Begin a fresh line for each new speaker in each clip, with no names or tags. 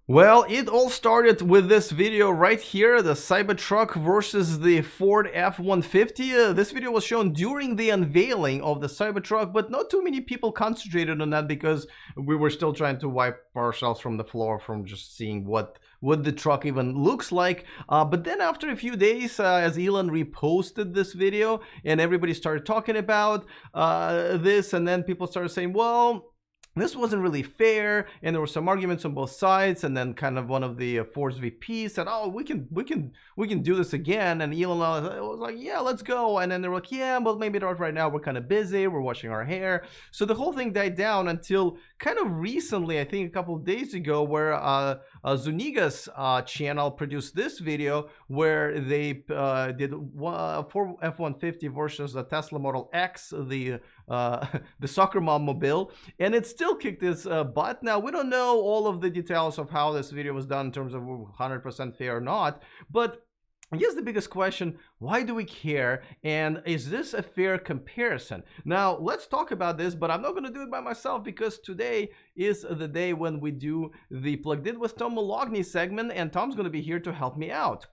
Well, it all started with this video right here, the Cybertruck versus the Ford F-150. This video was shown during the unveiling of the Cybertruck, but not too many people concentrated on that because we were still trying to wipe ourselves from the floor from just seeing what the truck even looks like. But then after a few days, as Elon reposted this video and everybody started talking about this, and then people started saying, well, this wasn't really fair, and there were some arguments on both sides. And then kind of one of the Ford's VPs said, "Oh, we can do this again." And Elon was like, "Yeah, let's go." And then they were like, "Yeah, but maybe not right now. We're kind of busy. We're washing our hair." So the whole thing died down until kind of recently, I think a couple of days ago, where Zuniga's channel produced this video where they did for F-150 versus the Tesla Model X, the soccer mom mobile, and it still kicked its butt. Now, we don't know all of the details of how this video was done in terms of 100% fair or not, but I guess the biggest question, why do we care? And is this a fair comparison? Now, let's talk about this, but I'm not going to do it by myself because today is the day when we do the Plugged In with Tom Moloughney segment, and Tom's going to be here to help me out.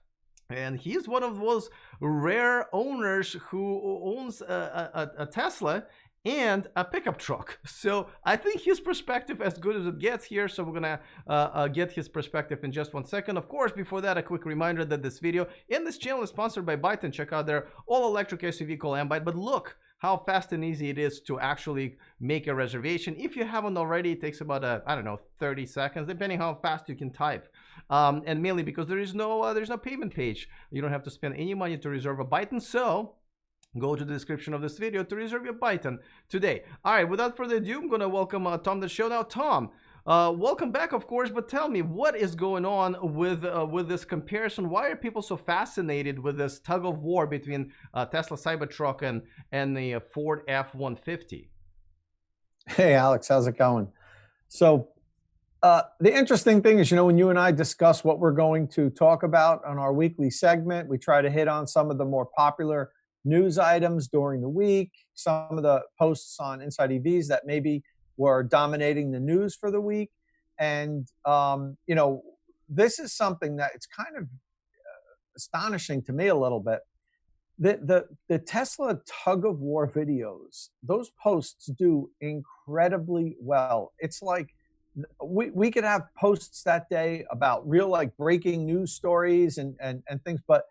And he's one of those rare owners who owns a Tesla and a pickup truck. So I think his perspective as good as it gets here. So we're gonna get his perspective in just 1 second. Of course, before that, a quick reminder that this video and this channel is sponsored by Byte, and check out their all-electric SUV called Byte. But look how fast and easy it is to actually make a reservation. If you haven't already, it takes about I don't know, 30 seconds, depending how fast you can type. And mainly because there's no payment page. You don't have to spend any money to reserve a Byte, and so go to the description of this video to reserve your Byton today. All right, without further ado, I'm going to welcome Tom to the show now. Tom, welcome back, of course, but tell me, what is going on with this comparison? Why are people so fascinated with this tug-of-war between Tesla Cybertruck and the Ford F-150?
Hey, Alex, how's it going? So the interesting thing is, when you and I discuss what we're going to talk about on our weekly segment, we try to hit on some of the more popular news items during the week, some of the posts on InsideEVs that maybe were dominating the news for the week. And, this is something that it's kind of astonishing to me a little bit. The Tesla tug-of-war videos, those posts do incredibly well. It's like we could have posts that day about real, like, breaking news stories and things, but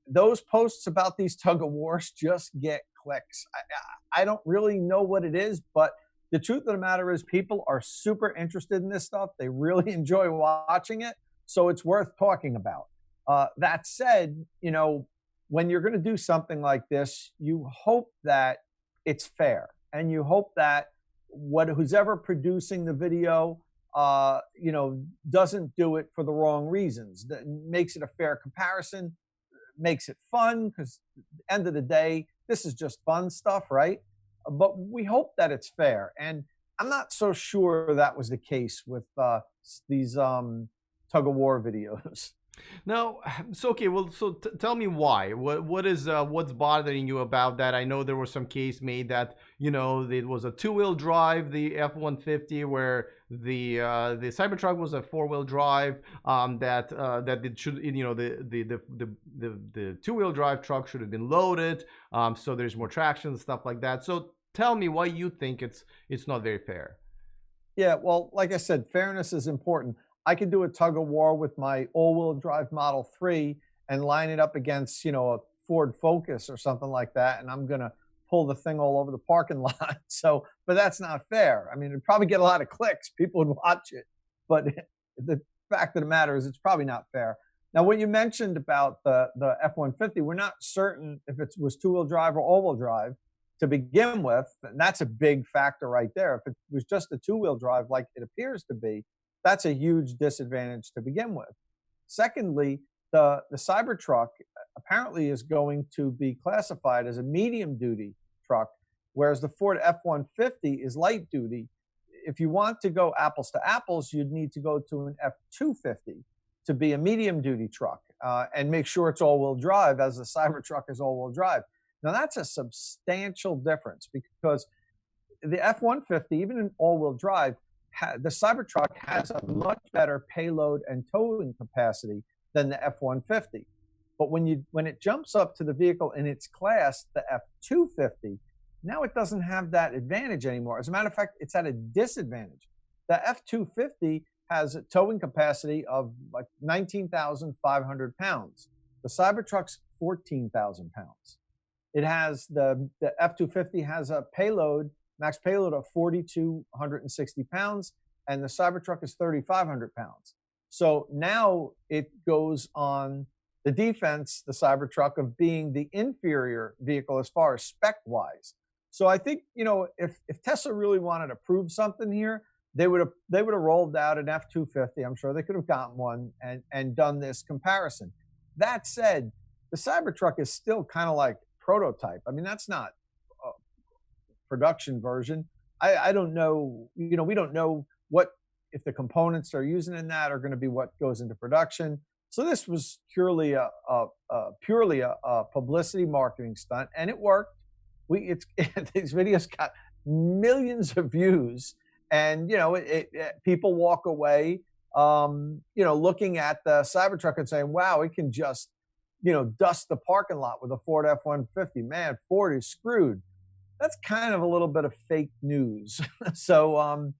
those posts about these tug-of-wars just get clicks. I don't really know what it is, but the truth of the matter is people are super interested in this stuff. They really enjoy watching it, so it's worth talking about. That said, when you're going to do something like this, you hope that it's fair, and you hope that who's ever producing the video, doesn't do it for the wrong reasons. That makes it a fair comparison, makes it fun, because at the end of the day, this is just fun stuff, right? But we hope that it's fair. And I'm not so sure that was the case with these tug-of-war videos.
Now, so okay, well, so tell me why. What's bothering you about that? I know there was some case made that it was a two-wheel drive, the F-150, where the Cybertruck was a four-wheel drive. That it should, the two-wheel drive truck should have been loaded, so there's more traction and stuff like that. So tell me why you think it's not very fair.
Yeah, well, like I said, fairness is important. I could do a tug-of-war with my all-wheel drive Model 3 and line it up against, a Ford Focus or something like that, and I'm going to pull the thing all over the parking lot. So, but that's not fair. I mean, it'd probably get a lot of clicks. People would watch it. But the fact of the matter is it's probably not fair. Now, what you mentioned about the F-150, we're not certain if it was two-wheel drive or all-wheel drive to begin with. And that's a big factor right there. If it was just a two-wheel drive like it appears to be, that's a huge disadvantage to begin with. Secondly, the Cybertruck apparently is going to be classified as a medium-duty truck, whereas the Ford F-150 is light-duty. If you want to go apples to apples, you'd need to go to an F-250 to be a medium-duty truck and make sure it's all-wheel drive, as the Cybertruck is all-wheel drive. Now, that's a substantial difference because the F-150, even in all-wheel drive, the Cybertruck has a much better payload and towing capacity than the F-150. But when it jumps up to the vehicle in its class, the F-250, now it doesn't have that advantage anymore. As a matter of fact, it's at a disadvantage. The F-250 has a towing capacity of like 19,500 pounds. The Cybertruck's 14,000 pounds. It has the F-250 has a payload, max payload of 4,260 pounds, and the Cybertruck is 3,500 pounds. So now it goes on the defense, the Cybertruck, of being the inferior vehicle as far as spec-wise. So I think, you know, if Tesla really wanted to prove something here, they would have rolled out an F-250. I'm sure they could have gotten one and done this comparison. That said, the Cybertruck is still kind of like prototype. I mean, that's not a production version. I don't know, you know, we don't know what, if the components they're using in that are going to be what goes into production. So this was purely a publicity marketing stunt, and it worked. These videos got millions of views, and you know, people walk away, you know, looking at the Cybertruck and saying, "Wow, it can just, you know, dust the parking lot with a Ford F-150. Man, Ford is screwed." That's kind of a little bit of fake news. So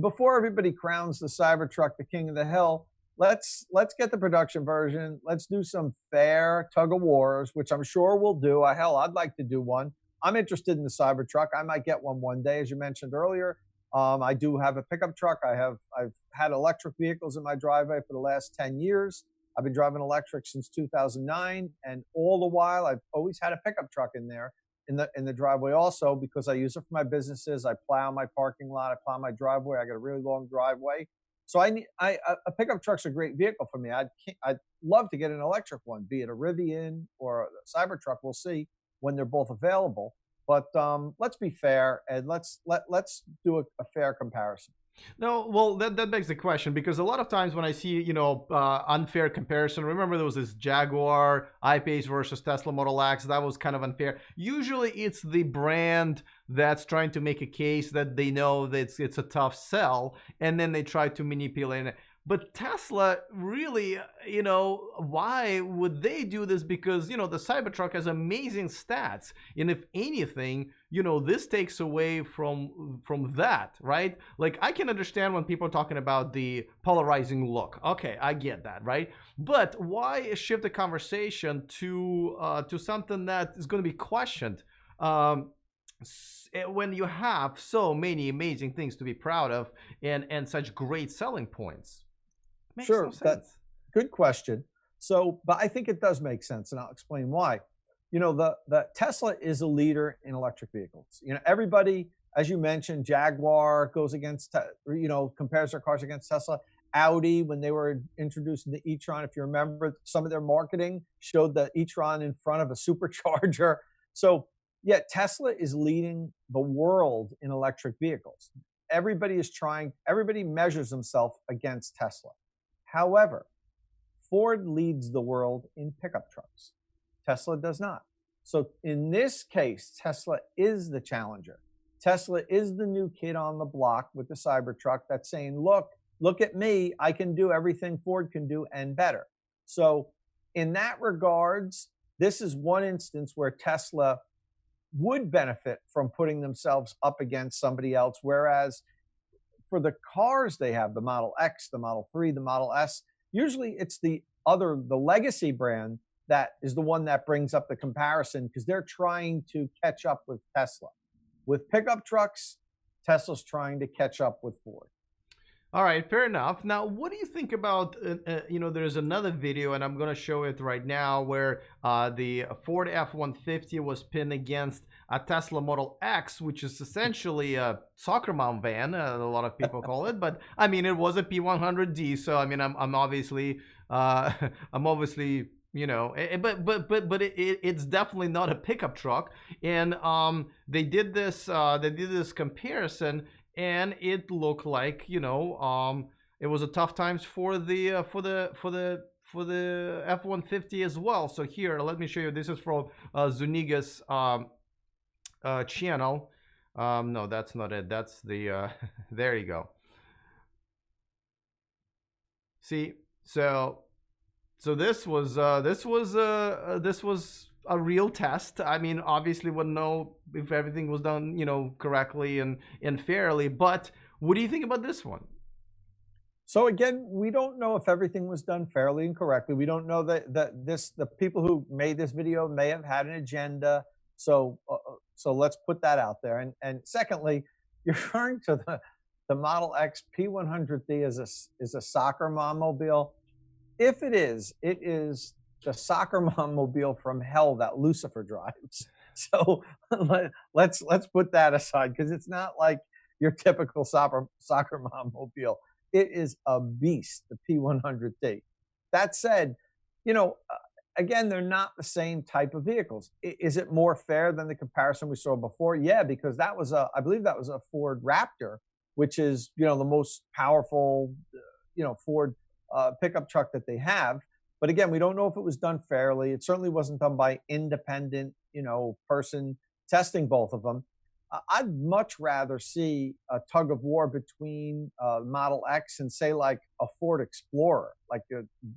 before everybody crowns the Cybertruck the king of the hill, let's get the production version. Let's do some fair tug-of-wars, which I'm sure we'll do. Hell, I'd like to do one. I'm interested in the Cybertruck. I might get one day, as you mentioned earlier. I do have a pickup truck. I've had electric vehicles in my driveway for the last 10 years. I've been driving electric since 2009, and all the while I've always had a pickup truck in there in the driveway also, because I use it for my businesses. I plow my parking lot, I plow my driveway. I got a really long driveway. So a pickup truck's a great vehicle for me. I'd love to get an electric one, be it a Rivian or a Cybertruck. We'll see when they're both available. But let's be fair, and let's do a fair comparison.
No, well, that begs the question, because a lot of times when I see, you know, unfair comparison, remember there was this Jaguar I-Pace versus Tesla Model X, that was kind of unfair. Usually it's the brand that's trying to make a case that they know that it's a tough sell, and then they try to manipulate it. But Tesla really, you know, why would they do this? Because, you know, the Cybertruck has amazing stats. And if anything, you know, this takes away from that, right? Like, I can understand when people are talking about the polarizing look. Okay, I get that, right? But why shift the conversation to something that is going to be questioned? When you have so many amazing things to be proud of and such great selling points. Makes
sure,
no sense.
Good question. So, but I think it does make sense, and I'll explain why. You know, the Tesla is a leader in electric vehicles. You know, everybody, as you mentioned, Jaguar goes against, you know, compares their cars against Tesla. Audi, when they were introducing the e-tron, if you remember, some of their marketing showed the e-tron in front of a supercharger. So, yeah, Tesla is leading the world in electric vehicles. Everybody measures themselves against Tesla. However, Ford leads the world in pickup trucks. Tesla does not. So in this case, Tesla is the challenger. Tesla is the new kid on the block with the Cybertruck that's saying, look at me, I can do everything Ford can do and better. So in that regards, this is one instance where Tesla would benefit from putting themselves up against somebody else, whereas for the cars they have, the Model X, the Model 3, the Model S, usually it's the legacy brand that is the one that brings up the comparison, because they're trying to catch up with Tesla. With pickup trucks, Tesla's trying to catch up with Ford.
All right, fair enough. Now, what do you think about, you know, there's another video, and I'm going to show it right now, where the Ford F-150 was pinned against a Tesla Model X, which is essentially a soccer mom van, a lot of people call it. But, I mean, it was a P100D, so, I mean, I'm obviously, you know, but it's definitely not a pickup truck. And they did this comparison, and it looked like, you know, it was a tough times for the F-150 as well. So here, let me show you. This is from Zuniga's channel. No, that's not it. That's the there you go. See, so this was a real test. I mean, obviously, wouldn't know if everything was done, correctly and fairly. But what do you think about this one?
So again, we don't know if everything was done fairly and correctly. We don't know that the people who made this video may have had an agenda. So let's put that out there. And secondly, you're referring to the Model X P150 is a soccer mom mobile. If it is the soccer mom mobile from hell that Lucifer drives. So let's put that aside, because it's not like your typical soccer mom mobile. It is a beast, the P100D. That said, again, they're not the same type of vehicles. Is it more fair than the comparison we saw before? Yeah, because I believe that was a Ford Raptor, which is, the most powerful, Ford pickup truck that they have. But again, we don't know if it was done fairly. It certainly wasn't done by independent, person testing both of them. I'd much rather see a tug of war between Model X and, say, like a Ford Explorer, like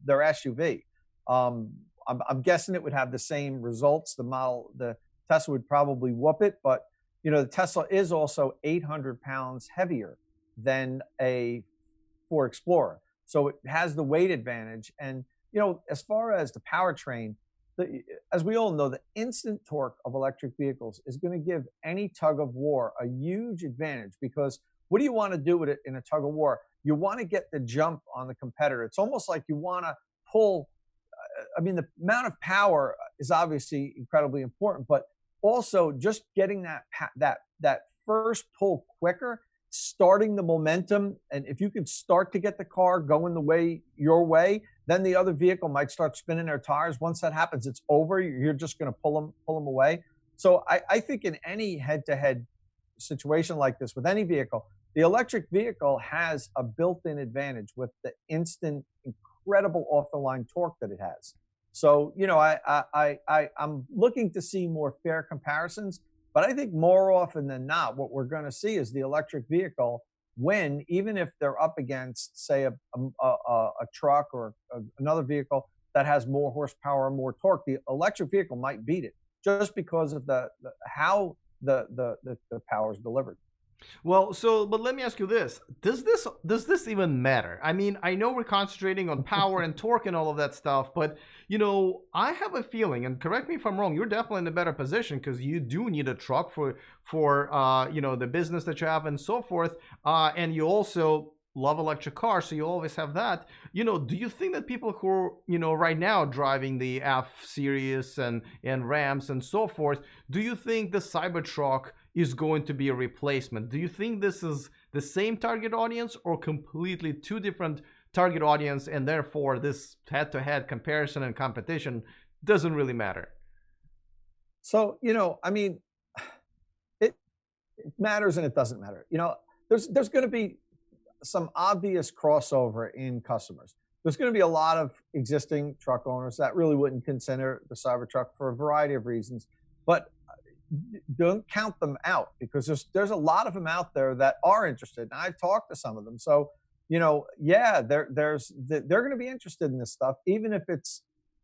their SUV. I'm guessing it would have the same results. The Tesla would probably whoop it, but the Tesla is also 800 pounds heavier than a Ford Explorer, so it has the weight advantage. And as far as the powertrain, as we all know, the instant torque of electric vehicles is going to give any tug of war a huge advantage, because what do you want to do with it in a tug of war? You want to get the jump on the competitor. It's almost like you want to pull. I mean, the amount of power is obviously incredibly important, but also just getting that first pull quicker, starting the momentum. And if you can start to get the car going your way, then the other vehicle might start spinning their tires. Once that happens, it's over. You're just going to pull them away. So I think in any head-to-head situation like this with any vehicle, the electric vehicle has a built-in advantage with the instant, incredible off-the-line torque that it has. So I'm looking to see more fair comparisons, but I think more often than not, what we're going to see is the electric vehicle win, even if they're up against, say, a truck or another vehicle that has more horsepower and more torque. The electric vehicle might beat it just because of how the power is delivered.
Well, but let me ask you this. Does this even matter? I mean, I know we're concentrating on power and torque and all of that stuff, but I have a feeling, and correct me if I'm wrong, you're definitely in a better position because you do need a truck for the business that you have and so forth. And you also love electric cars, so you always have that. Do you think that people who are, right now driving the F series and Rams and so forth, do you think the Cybertruck is going to be a replacement? Do you think this is the same target audience or completely two different target audience, and therefore this head-to-head comparison and competition doesn't really matter?
So, I mean, it matters and it doesn't matter. There's going to be some obvious crossover in customers. There's going to be a lot of existing truck owners that really wouldn't consider the Cybertruck for a variety of reasons, but don't count them out, because there's a lot of them out there that are interested, and I've talked to some of them. So yeah, they're going to be interested in this stuff, even if it's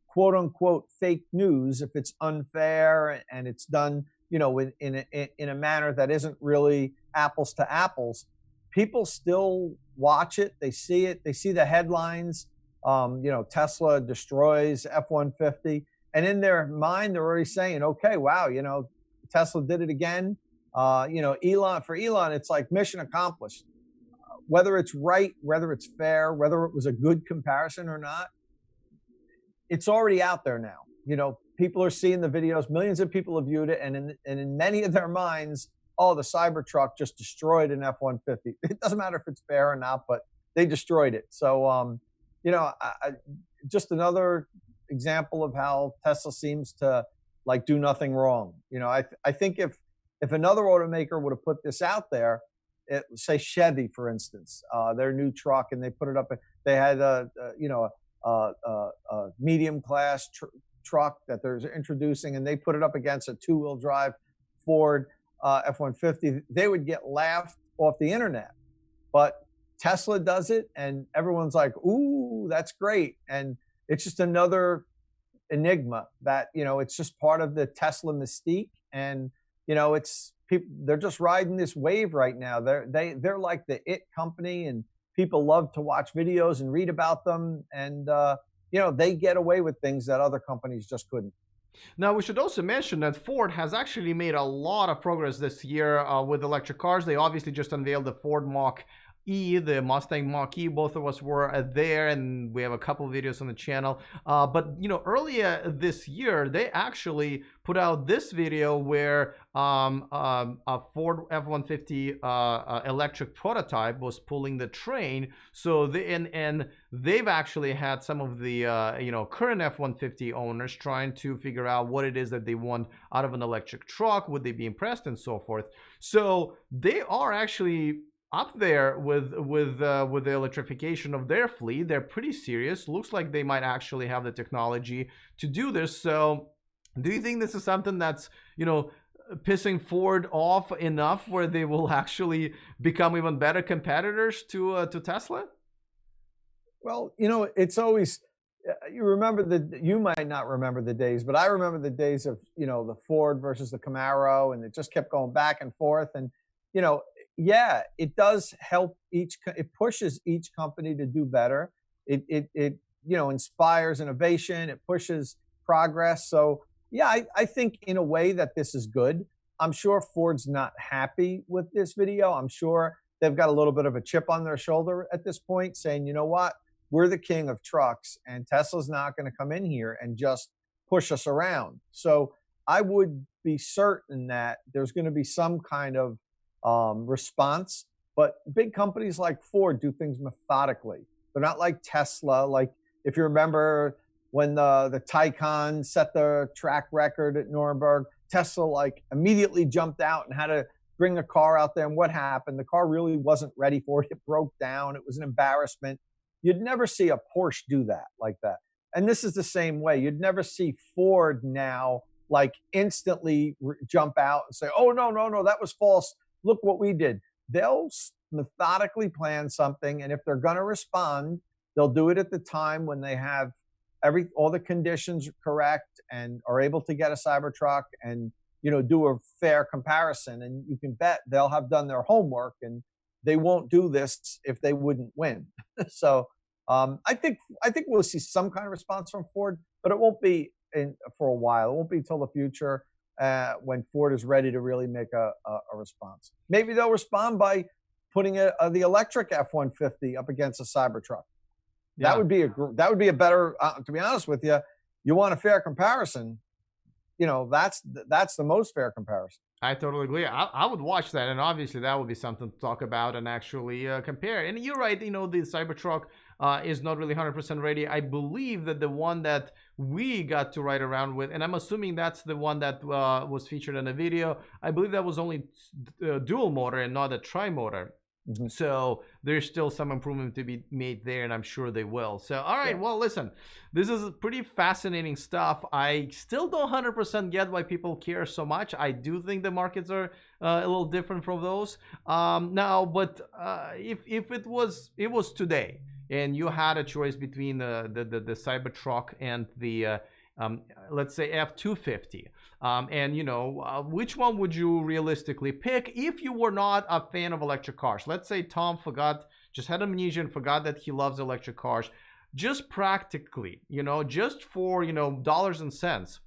quote unquote fake news, if it's unfair and it's done in a manner that isn't really apples to apples. People still watch it. They see it. They see the headlines. Tesla destroys F-150, and in their mind, they're already saying, "Okay, wow, Tesla did it again." Elon, it's like mission accomplished. Whether it's right, whether it's fair, whether it was a good comparison or not, it's already out there now. People are seeing the videos. Millions of people have viewed it, and in many of their minds, oh, the Cybertruck just destroyed an F-150. It doesn't matter if it's fair or not, but they destroyed it. So, just another example of how Tesla seems to do nothing wrong. I think if another automaker would have put this out there, say Chevy, for instance, their new truck, and they put it up, they had a medium class truck that they're introducing, and they put it up against a two-wheel drive Ford F-150, they would get laughed off the internet. But Tesla does it, and everyone's like, ooh, that's great. And it's just another enigma that, it's just part of the Tesla mystique. And, it's people, they're just riding this wave right now. They're like the it company, and people love to watch videos and read about them. And, they get away with things that other companies just couldn't.
Now, we should also mention that Ford has actually made a lot of progress this year with electric cars. They obviously just unveiled the Ford Mach-E, the Mustang Mach-E. Both of us were there, and we have a couple of videos on the channel. But, earlier this year, they actually put out this video where a Ford F-150 electric prototype was pulling the train. So they've actually had some of the current F-150 owners trying to figure out what it is that they want out of an electric truck. Would they be impressed, and so forth. So they are actually up there with the electrification of their fleet. They're pretty serious. Looks like they might actually have the technology to do this. So do you think this is something that's pissing Ford off enough where they will actually become even better competitors to Tesla?
Well, it's always, you might not remember the days, but I remember the days of, the Ford versus the Camaro, and it just kept going back and forth. And, yeah, it does help it pushes each company to do better. It inspires innovation. It pushes progress. So yeah, I think in a way that this is good. I'm sure Ford's not happy with this video. I'm sure they've got a little bit of a chip on their shoulder at this point, saying, you know what, we're the king of trucks, and Tesla's not going to come in here and just push us around. So I would be certain that there's going to be some kind of response. But big companies like Ford do things methodically. They're not like Tesla. Like, if you remember when the Taycan set the track record at Nuremberg, Tesla immediately jumped out and had to bring the car out there. And what happened? The car really wasn't ready for it. It broke down. It was an embarrassment. You'd never see a Porsche do that like that. And this is the same way. You'd never see Ford now instantly jump out and say, oh, no, that was false. Look what we did. They'll methodically plan something, and if they're going to respond, they'll do it at the time when they have all the conditions correct and are able to get a Cybertruck and do a fair comparison. And you can bet they'll have done their homework, and they won't do this if they wouldn't win. So I think we'll see some kind of response from Ford, but it won't be for a while. It won't be until the future. When Ford is ready to really make a response. Maybe they'll respond by putting the electric F-150 up against a Cybertruck. Yeah. That would be a better. To be honest with you, you want a fair comparison. That's the most fair comparison.
I totally agree. I would watch that, and obviously that would be something to talk about and actually compare. And you're right. The Cybertruck is not really 100% ready. I believe that the one that we got to ride around with, and I'm assuming that's the one that was featured in the video, I believe that was only dual motor and not a tri-motor. Mm-hmm. So there's still some improvement to be made there, and I'm sure they will. So, all right, well, listen, this is pretty fascinating stuff. I still don't 100% get why people care so much. I do think the markets are a little different from those now. But if it was today, and you had a choice between the Cybertruck and the let's say F-250, and which one would you realistically pick if you were not a fan of electric cars? Let's say Tom just had amnesia and forgot that he loves electric cars. Just practically, just for dollars and cents,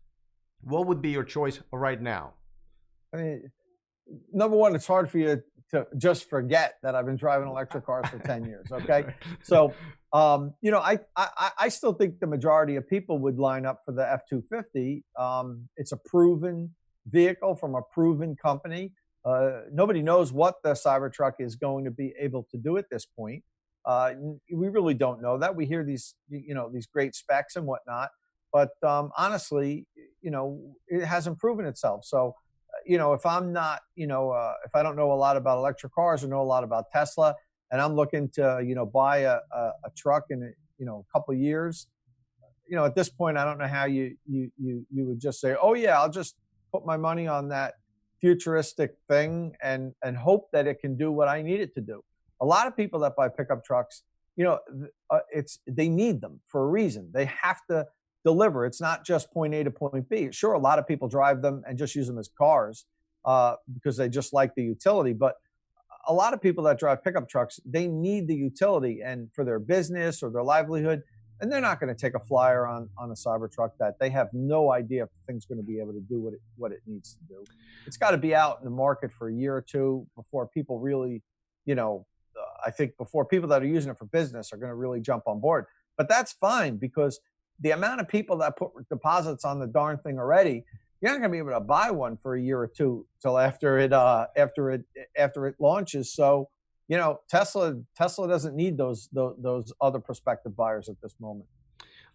what would be your choice right now?
I mean, number one, it's hard for you to just forget that I've been driving electric cars for 10 years. Okay. So, I still think the majority of people would line up for the F-250. It's a proven vehicle from a proven company. Nobody knows what the Cybertruck is going to be able to do at this point. We really don't know that. We hear these great specs and whatnot, but honestly, it hasn't proven itself. So, if I'm not, if I don't know a lot about electric cars or know a lot about Tesla, and I'm looking to, buy a truck in a couple of years, at this point, I don't know how you would just say, oh yeah, I'll just put my money on that futuristic thing and hope that it can do what I need it to do. A lot of people that buy pickup trucks you know, they need them for a reason. They have to deliver. It's not just point A to point B. Sure, a lot of people drive them and just use them as cars because they just like the utility. But a lot of people that drive pickup trucks, they need the utility and for their business or their livelihood. And they're not going to take a flyer on a Cybertruck that they have no idea if the thing's going to be able to do what it needs to do. It's got to be out in the market for a year or two before people really, you know, I think before people that are using it for business are going to really jump on board. But that's fine because the amount of people that put deposits on the darn thing already, you're not going to be able to buy one for a year or two till after it launches. So, you know, Tesla doesn't need those other prospective buyers at this moment.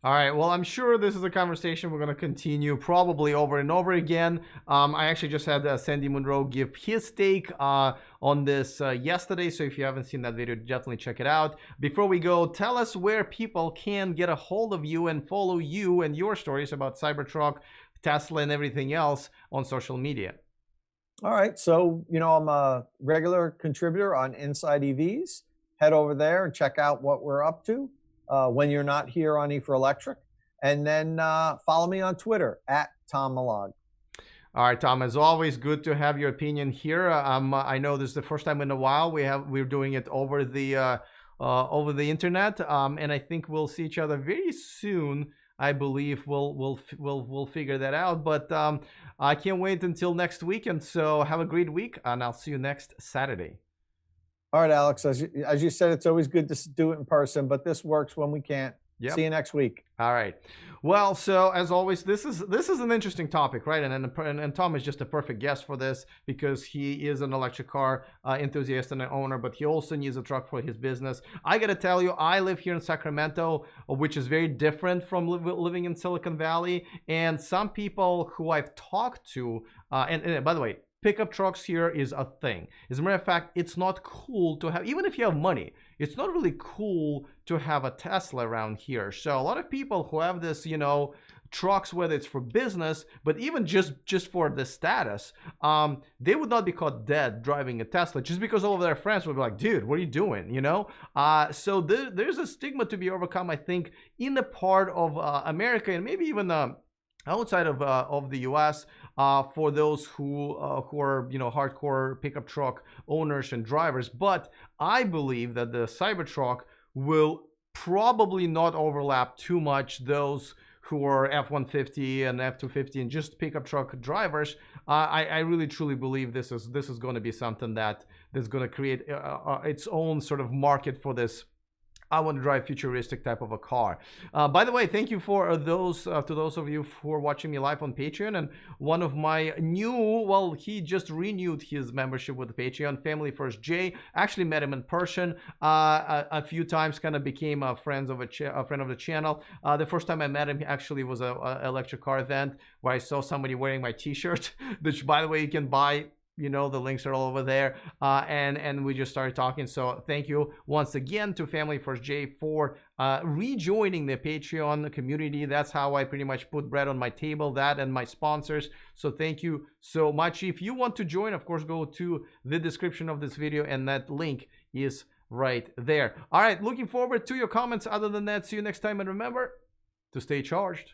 All right, well, I'm sure this is a conversation we're going to continue probably over and over again. I actually just had Sandy Monroe give his take on this yesterday, so if you haven't seen that video, definitely check it out. Before we go, tell us where people can get a hold of you and follow you and your stories about Cybertruck, Tesla, and everything else on social media.
All right, so, you know, I'm a regular contributor on InsideEVs. Head over there and check out what we're up to when you're not here on E4Electric. And then follow me on Twitter at Tom Moloughney.
All right, Tom, as always, good to have your opinion here. I know this is the first time in a while we're doing it over the internet, and I think we'll see each other very soon. I believe we'll figure that out, but I can't wait until next week. And so have a great week, and I'll see you next Saturday.
All right, Alex. As you said, it's always good to do it in person, but this works when we can't. Yep. See you next week.
All right. Well, so as always, this is an interesting topic, right? And Tom is just a perfect guest for this because he is an electric car enthusiast and an owner, but he also needs a truck for his business. I got to tell you, I live here in Sacramento, which is very different from living in Silicon Valley. And some people who I've talked to, and by the way, pickup trucks here is a thing. As a matter of fact, it's not cool to have, even if you have money, it's not really cool to have a Tesla around here. So a lot of people who have this, you know, trucks, whether it's for business, but even just for the status, they would not be caught dead driving a Tesla just because all of their friends would be like, dude, what are you doing? You know? So there's a stigma to be overcome, I think, in the part of America and maybe even outside of the U.S. For those who are, you know, hardcore pickup truck owners and drivers. But I believe that the Cybertruck will probably not overlap too much those who are F-150 and F-250 and just pickup truck drivers. I really truly believe this is going to be something that's going to create its own sort of market for this. I want to drive futuristic type of a car. By the way, thank you for those to those of you who are watching me live on Patreon. And one of my he just renewed his membership with Patreon, Family First Jay. Actually met him in person a few times, kind of became a friend of the channel. The first time I met him actually was a electric car event where I saw somebody wearing my t-shirt, which, by the way, you can buy. You know, the links are all over there, and we just started talking. So thank you once again to Family First Jay for rejoining the Patreon community. That's how I pretty much put bread on my table, that and my sponsors. So thank you so much. If you want to join, of course, go to the description of this video, and that link is right there. All right, looking forward to your comments. Other than that, see you next time, and remember to stay charged.